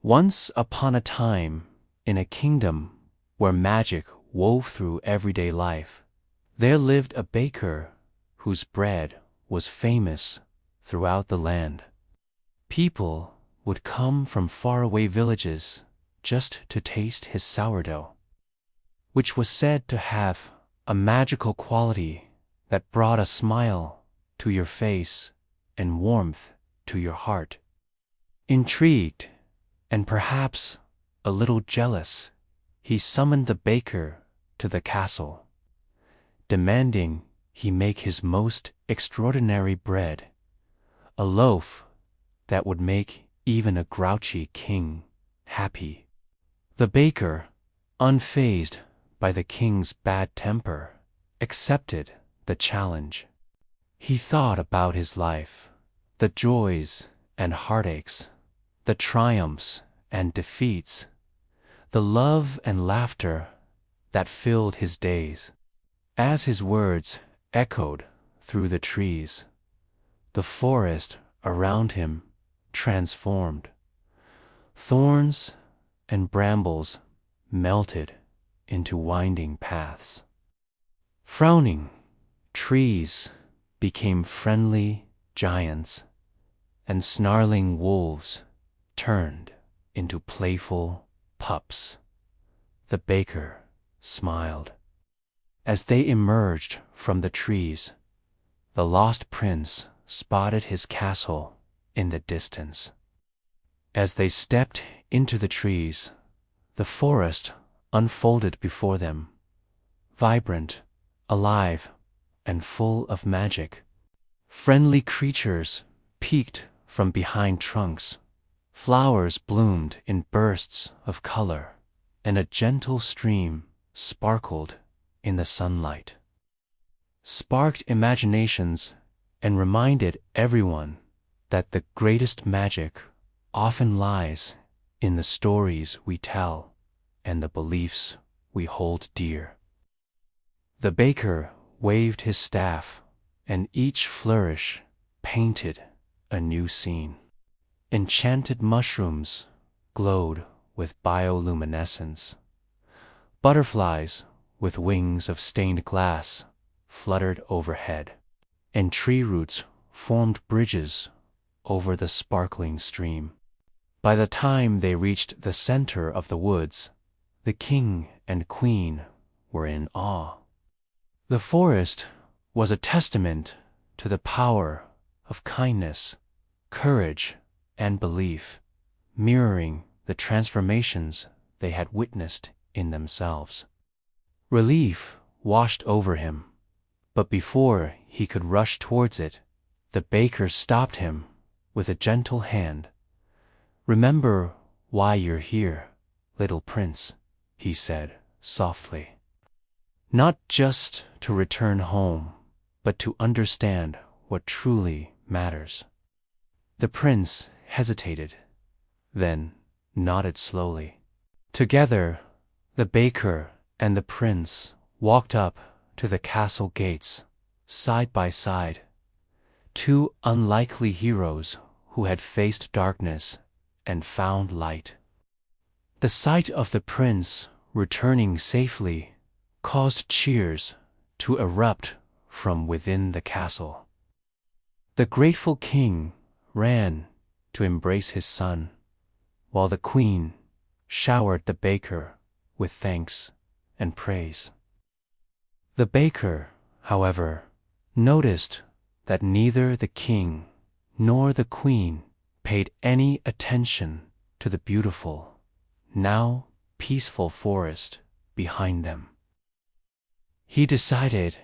Once upon a time, in a kingdom where magic wove through everyday life, there lived a baker whose bread was famous throughout the land. People would come from faraway villages just to taste his sourdough, which was said to have a magical quality that brought a smile to your face and warmth to your heart. Intrigued, and perhaps a little jealous, he summoned the baker to the castle, demanding he make his most extraordinary bread, a loaf that would make even a grouchy king happy. The baker, unfazed by the king's bad temper, accepted the challenge. He thought about his life, the joys and heartaches, the triumphs and defeats, the love and laughter that filled his days. As his words echoed through the trees, the forest around him transformed. Thorns and brambles melted into winding paths. Frowning trees became friendly giants, and snarling wolves turned into playful pups. The baker smiled. As they emerged from the trees, the lost prince spotted his castle in the distance. As they stepped into the trees, the forest unfolded before them, vibrant, alive, and full of magic. Friendly creatures peeked from behind trunks, flowers bloomed in bursts of color, and a gentle stream sparkled in the sunlight. Sparked imaginations and reminded everyone that the greatest magic often lies in the stories we tell and the beliefs we hold dear. The baker waved his staff, and each flourish painted a new scene. Enchanted mushrooms glowed with bioluminescence. Butterflies with wings of stained glass fluttered overhead, and tree roots formed bridges over the sparkling stream. By the time they reached the center of the woods, the king and queen were in awe. The forest was a testament to the power of kindness, courage, and belief, mirroring the transformations they had witnessed in themselves. Relief washed over him, but before he could rush towards it, the baker stopped him with a gentle hand. "Remember why you're here, little prince," he said softly. "Not just to return home, but to understand what truly matters." The prince hesitated, then nodded slowly. Together, the baker and the prince walked up to the castle gates, side by side, two unlikely heroes who had faced darkness and found light. The sight of the prince returning safely caused cheers to erupt from within the castle. The grateful king ran to embrace his son, while the queen showered the baker with thanks and praise. The baker, however, noticed that neither the king nor the queen paid any attention to the beautiful, now peaceful forest behind them. He decided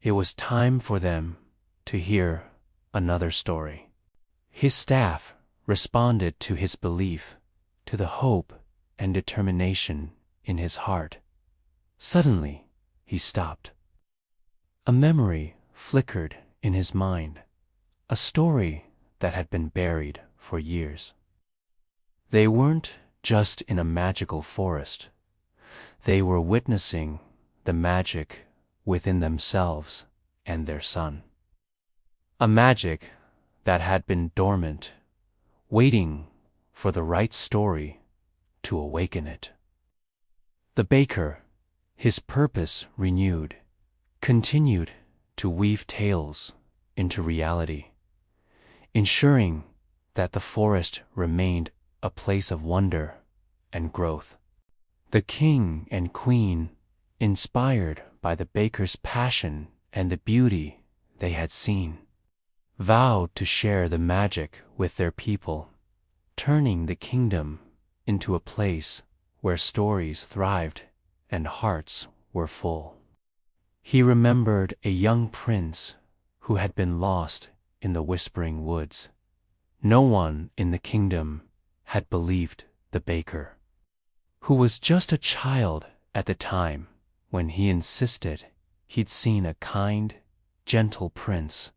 it was time for them to hear another story. His staff responded to his belief, to the hope and determination in his heart. Suddenly, he stopped. A memory flickered in his mind, a story that had been buried for years. They weren't just in a magical forest. They were witnessing the magic within themselves and their son. A magic that had been dormant, waiting for the right story to awaken it. The baker, his purpose renewed, continued to weave tales into reality, ensuring that the forest remained a place of wonder and growth. The king and queen, inspired by the baker's passion and the beauty they had seen, vowed to share the magic with their people, turning the kingdom into a place where stories thrived and hearts were full. He remembered a young prince who had been lost in the whispering woods. No one in the kingdom had believed the baker, who was just a child at the time when he insisted he'd seen a kind, gentle prince,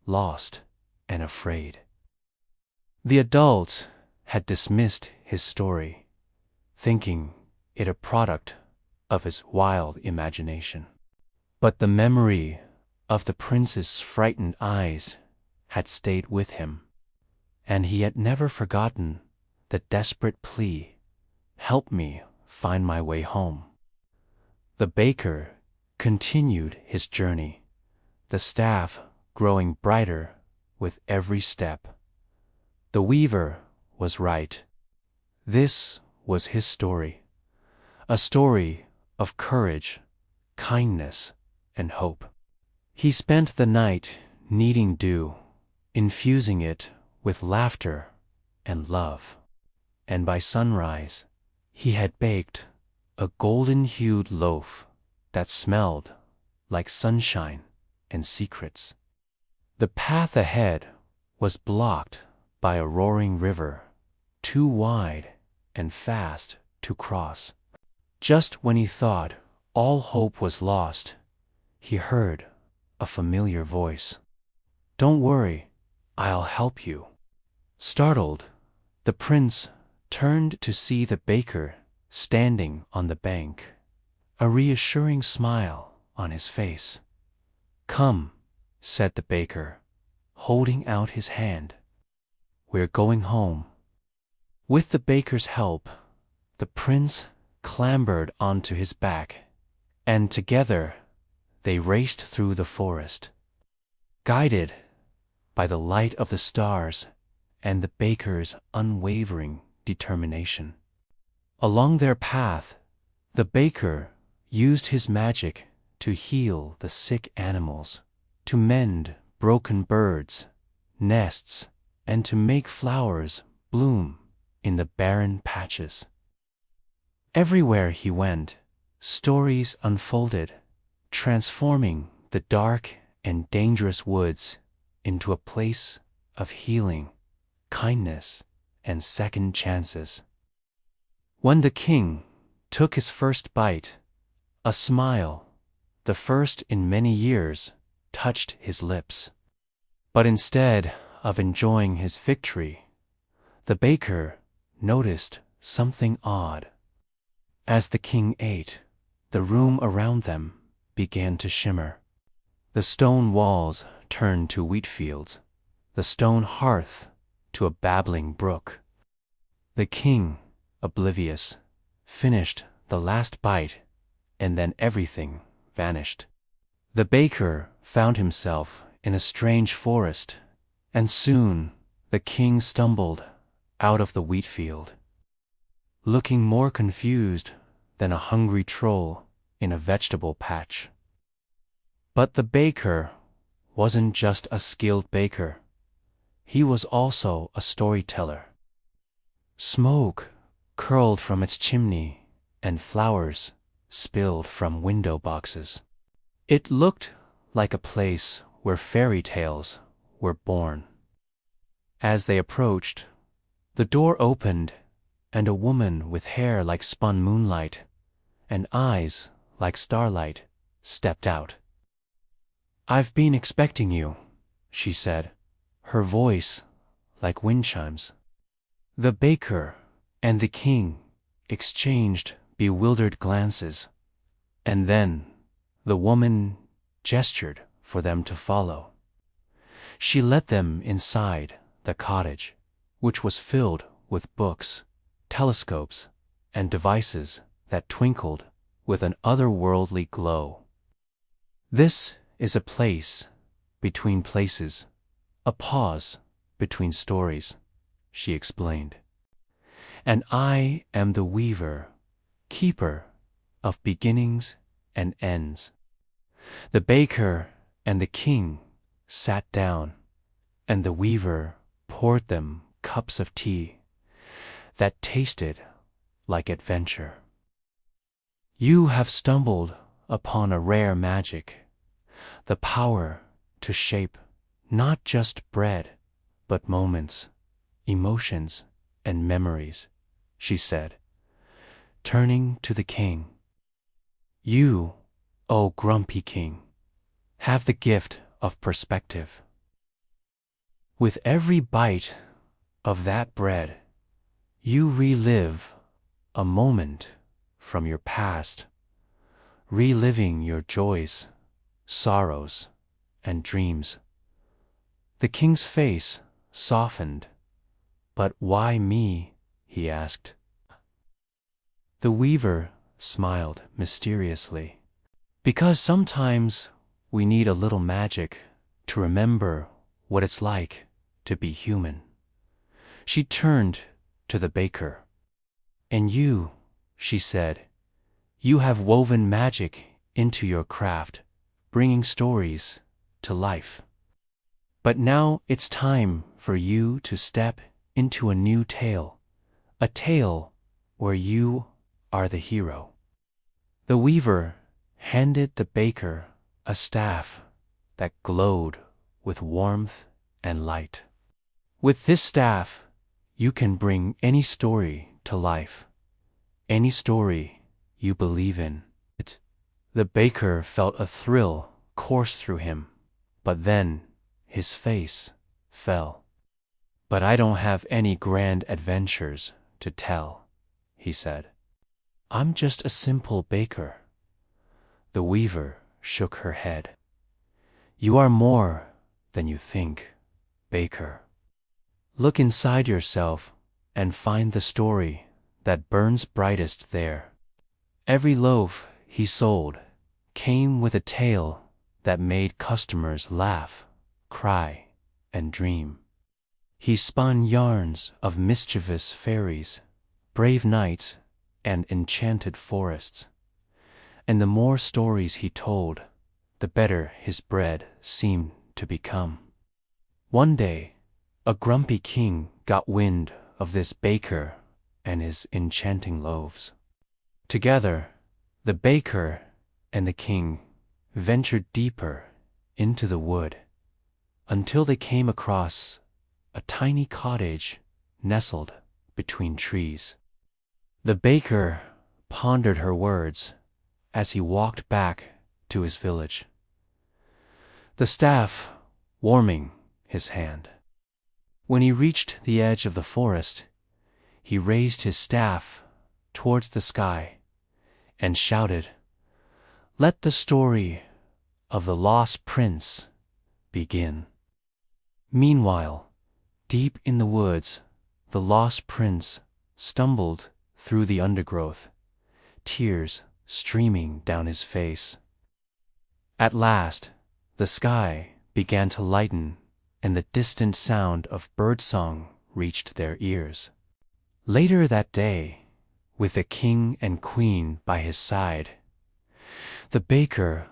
lost and afraid. The adults had dismissed his story, thinking it a product of his wild imagination. But the memory of the prince's frightened eyes had stayed with him, and he had never forgotten the desperate plea, "Help me find my way home." The baker continued his journey, the staff growing brighter with every step. The weaver was right. This was his story, a story of courage, kindness, and hope. He spent the night kneading dough, infusing it with laughter and love, and by sunrise he had baked a golden-hued loaf that smelled like sunshine and secrets. The path ahead was blocked by a roaring river, too wide and fast to cross. Just when he thought all hope was lost, he heard a familiar voice. "Don't worry, I'll help you." Startled, the prince turned to see the baker standing on the bank, a reassuring smile on his face. "Come," said the baker, holding out his hand. "We're going home." With the baker's help, the prince clambered onto his back, and together they raced through the forest, guided by the light of the stars and the baker's unwavering determination. Along their path, the baker used his magic to heal the sick animals, to mend broken birds' nests, and to make flowers bloom in the barren patches. Everywhere he went, stories unfolded, transforming the dark and dangerous woods into a place of healing, kindness, and second chances. When the king took his first bite, a smile, the first in many years, touched his lips. But instead of enjoying his victory, the baker noticed something odd. As the king ate, the room around them began to shimmer. The stone walls turned to wheat fields, the stone hearth to a babbling brook. The king, oblivious, finished the last bite, and then everything vanished. The baker found himself in a strange forest, and soon the king stumbled out of the wheat field, looking more confused than a hungry troll in a vegetable patch. But the baker wasn't just a skilled baker. He was also a storyteller. Smoke curled from its chimney, and flowers spilled from window boxes. It looked like a place where fairy tales were born. As they approached, the door opened, and a woman with hair like spun moonlight and eyes like starlight stepped out. "I've been expecting you," she said, her voice like wind chimes. The baker and the king exchanged bewildered glances, and then the woman gestured for them to follow. She led them inside the cottage, which was filled with books, telescopes, and devices that twinkled with an otherworldly glow. "This is a place between places, a pause between stories," she explained. "And I am the weaver, keeper of beginnings and ends." The baker and the king sat down, and the weaver poured them cups of tea that tasted like adventure. "You have stumbled upon a rare magic, the power to shape not just bread, but moments, emotions, and memories," she said, turning to the king. "You, O grumpy king, have the gift of perspective. With every bite of that bread, you relive a moment from your past, reliving your joys, sorrows, and dreams." The king's face softened. "But why me?" he asked. The weaver smiled mysteriously. "Because sometimes we need a little magic to remember what it's like to be human." She turned to the baker. "And you," she said, "you have woven magic into your craft, bringing stories to life. But now it's time for you to step into a new tale, a tale where you are the hero." The weaver handed the baker a staff that glowed with warmth and light. "With this staff, you can bring any story to life, any story you believe in." The baker felt a thrill course through him, but then his face fell. "But I don't have any grand adventures to tell," he said. "I'm just a simple baker." The weaver shook her head. "You are more than you think, baker. Look inside yourself and find the story that burns brightest there." Every loaf he sold came with a tale that made customers laugh, cry, and dream. He spun yarns of mischievous fairies, brave knights, and enchanted forests. And the more stories he told, the better his bread seemed to become. One day, a grumpy king got wind of this baker and his enchanting loaves. Together, the baker and the king ventured deeper into the wood until they came across a tiny cottage nestled between trees. The baker pondered her words as he walked back to his village, the staff warming his hand. When he reached the edge of the forest, he raised his staff towards the sky and shouted, "Let the story of the lost prince begin." Meanwhile, deep in the woods, the lost prince stumbled through the undergrowth, tears streaming down his face. At last, the sky began to lighten and the distant sound of birdsong reached their ears. Later that day, with the king and queen by his side, the baker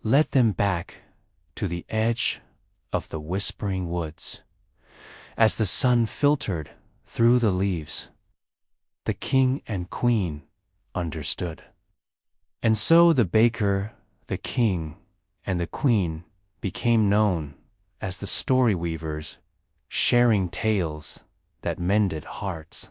led them back to the edge of the whispering woods. As the sun filtered through the leaves, the king and queen understood. And so the baker, the king, and the queen became known as the story weavers, sharing tales that mended hearts.